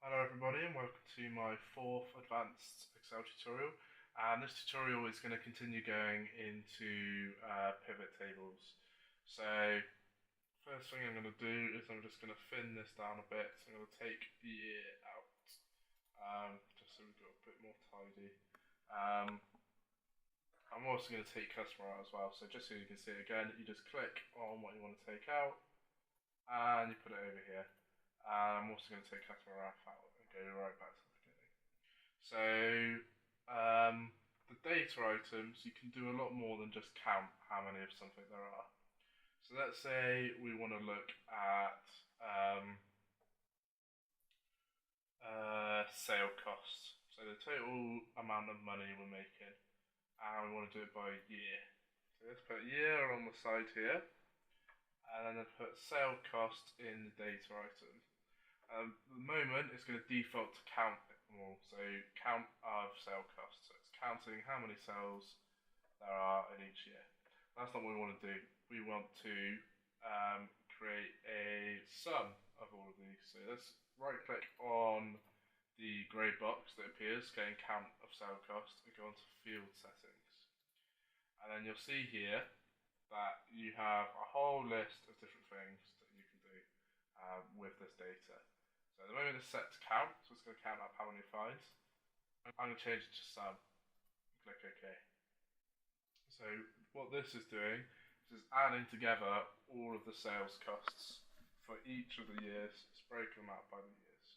Hello everybody and welcome to my fourth advanced Excel tutorial, and this tutorial is going to continue going into pivot tables. So first thing I'm going to do is I'm just going to thin this down a bit. So I'm going to take the year out, just so we've got a bit more tidy. I'm also going to take customer out as well, so just so you can see it again, you just click on what you want to take out and you put it over here. I'm also going to take customer ref out and go right back to the beginning. So the data items, you can do a lot more than just count how many of something there are. So let's say we want to look at sale costs. So the total amount of money we're making, and we want to do it by year. So let's put year on the side here, and then I'll put sale cost in the data item. At the moment, it's going to default to count all, so count of sale costs. So it's counting how many sales there are in each year. That's not what we want to do. We want to create a sum of all of these. So let's right click on the grey box that appears, going count of sale cost, and go onto field settings. And then you'll see here that you have a whole list of different things that you can do with this data. So at the moment it's set to count, so it's going to count up how many it finds. I'm going to change it to sum and click OK. So what this is doing is adding together all of the sales costs for each of the years. It's breaking them out by the years.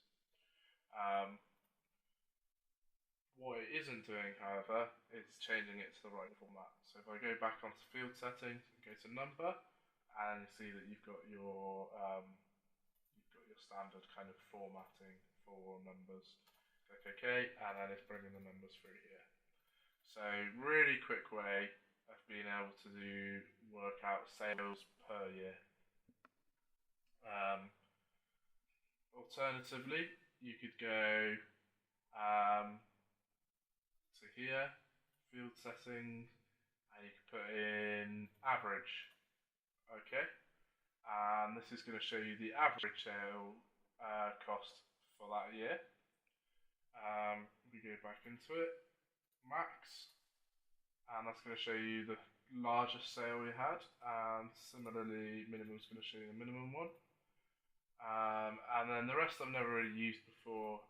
What it isn't doing, however, is changing it to the right format. So if I go back onto field settings and go to number, and you see that you've got your standard kind of formatting for numbers. Click OK, and then it's bringing the numbers through here. So really quick way of being able to work out sales per year. Alternatively, you could go to here, field settings, and you can put in average. Okay, and this is going to show you the average sale cost for that year. We go back into it, max, and that's going to show you the largest sale we had, and similarly minimum is going to show you the minimum one. And then the rest I've never really used before.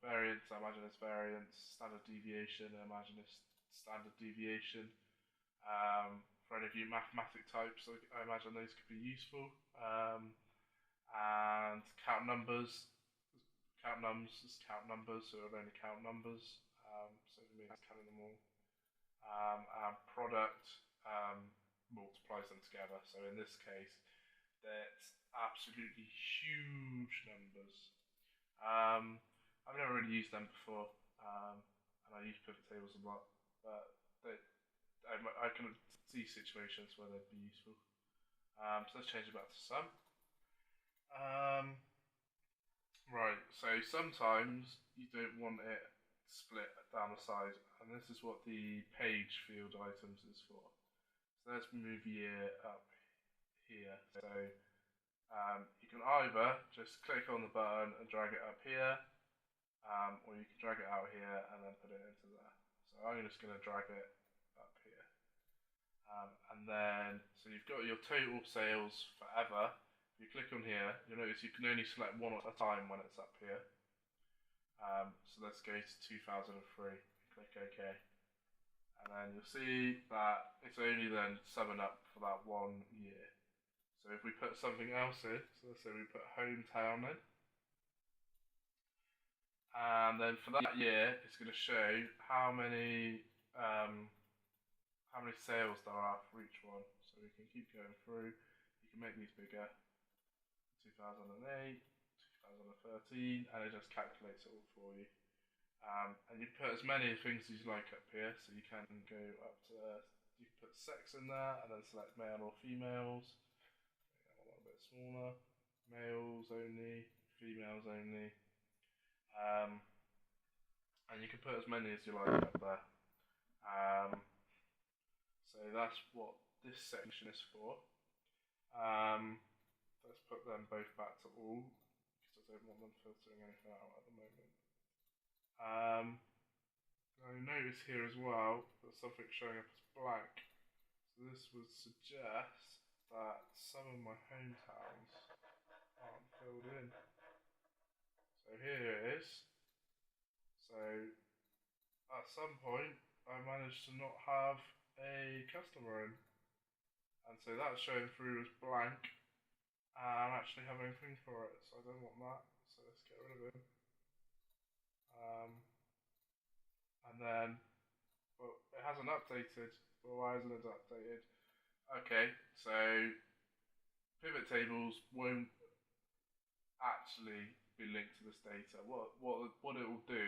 Variance, I imagine it's variance. Standard deviation, I imagine it's standard deviation. For any of you mathematic types, I imagine those could be useful. And count numbers. Count nums is count numbers, so it'll only count numbers. So it means counting them all. And product multiplies them together. So in this case, that's absolutely huge numbers. I've never really used them before, and I use pivot tables a lot, but I can see situations where they'd be useful. So let's change it back to sum. Right, so sometimes you don't want it split down the side, and this is what the page field items is for. So let's move year up here. So you can either just click on the button and drag it up here, or you can drag it out here and then put it into there. So I'm just going to drag it up here. And then, so you've got your total sales forever. If you click on here, you'll notice you can only select one at a time when it's up here. So let's go to 2003, click OK. And then you'll see that it's only then summing up for that 1 year. So if we put something else in, so let's say we put hometown in, and then for that year, it's going to show how many sales there are for each one. So we can keep going through. You can make these bigger. 2008, 2013, and it just calculates it all for you. And you put as many things as you like up here, so you can go up to, you can put sex in there, and then select male or females. A little bit smaller, males only, females only, and you can put as many as you like up there. So that's what this section is for. Let's put them both back to all, because don't want them filtering anything out at the moment. Now you notice here as well that something's showing up as blank. So this would suggest that some of my hometowns aren't filled in. So here it is. So at some point I managed to not have a customer in. And so that's showing through as blank. And I'm actually having a thing for it, so I don't want that. So let's get rid of it. And then, well, it hasn't updated. Well, why hasn't it updated? Okay, so pivot tables won't actually be linked to this data. What it will do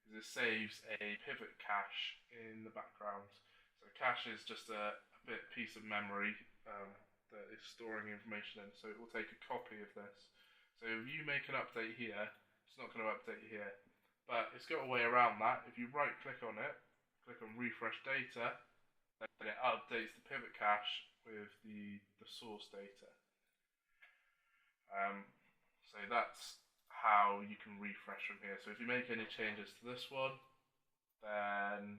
is it saves a pivot cache in the background. So cache is just a piece of memory that is storing information in. So it will take a copy of this. So if you make an update here, it's not going to update here. But it's got a way around that. If you right click on it, click on refresh data, then it updates the pivot cache with the source data. So that's how you can refresh from here. So if you make any changes to this one, then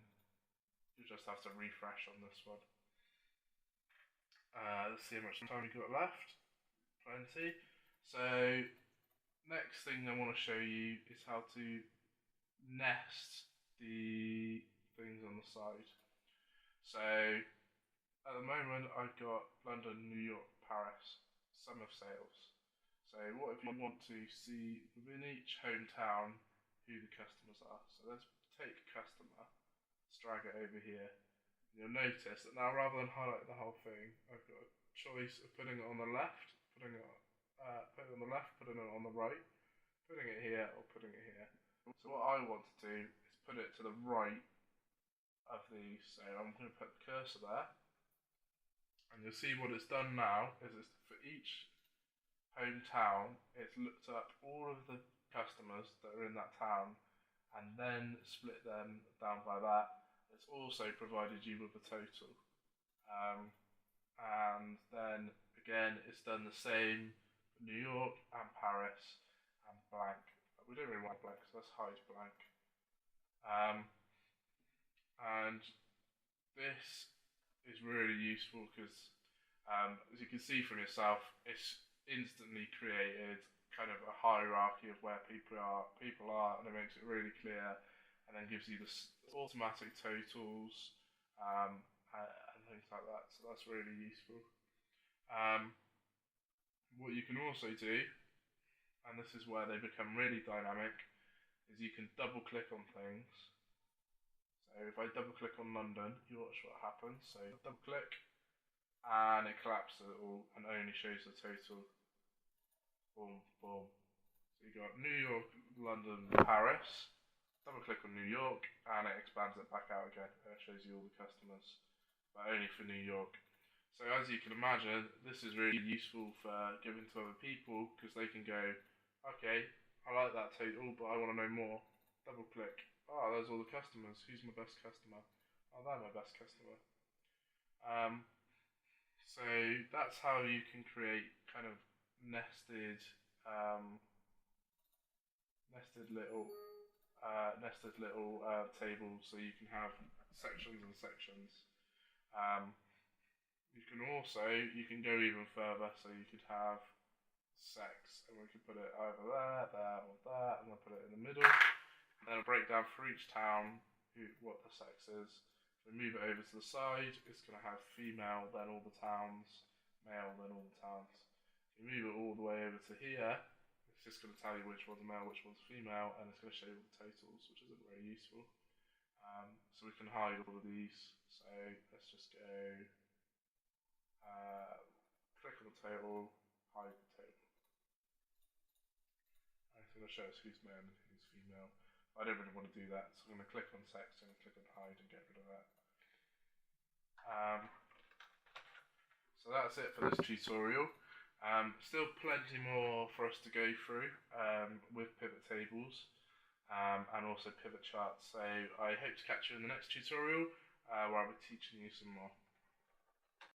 you just have to refresh on this one. Let's see how much time we've got left. Plenty. So next thing I want to show you is how to nest the things on the side. So at the moment I've got London, New York, Paris, summer sales. So what if you want to see within each hometown who the customers are? So let's take customer, let's drag it over here. You'll notice that now rather than highlighting the whole thing, I've got a choice of putting it on the left, putting it on the left, putting it on the right, putting it here or putting it here. So what I want to do is put it to the right of these. So I'm going to put the cursor there, and you'll see what it's done now is it's for each hometown, it's looked up all of the customers that are in that town and then split them down by that. It's also provided you with a total. And then again, it's done the same for New York and Paris and blank. We don't really want blank, so let's hide blank. And this is really useful because, as you can see from yourself, it's instantly created kind of a hierarchy of where people are, and it makes it really clear, and then gives you the automatic totals and things like that. So that's really useful. What you can also do, and this is where they become really dynamic, is you can double click on things. So if I double click on London, you watch what happens. So double click and it collapses it all and only shows the total. Boom, boom. So you got New York, London, Paris. Double click on New York and it expands it back out again and it shows you all the customers, but only for New York. So as you can imagine, this is really useful for giving to other people because they can go, okay, I like that total, but I want to know more. Double click. Oh, there's all the customers. Who's my best customer? Oh, they're my best customer. So that's how you can create kind of nested little tables. So you can have sections and sections. You can go even further. So you could have sex, and we could put it either there, or there, and we'll put it in the middle. And then a breakdown for each town, what the sex is. If we move it over to the side, it's going to have female, then all the towns, male, then all the towns. If you move it all the way over to here, it's just going to tell you which one's male, which one's female, and it's going to show you all the totals, which isn't very useful. So we can hide all of these. So let's just go, click on the total, hide the total. And it's going to show us who's male and who's female. I don't really want to do that, so I'm going to click on sex and click on hide and get rid of that. So that's it for this tutorial. Still plenty more for us to go through with pivot tables and also pivot charts. So I hope to catch you in the next tutorial where I'll be teaching you some more.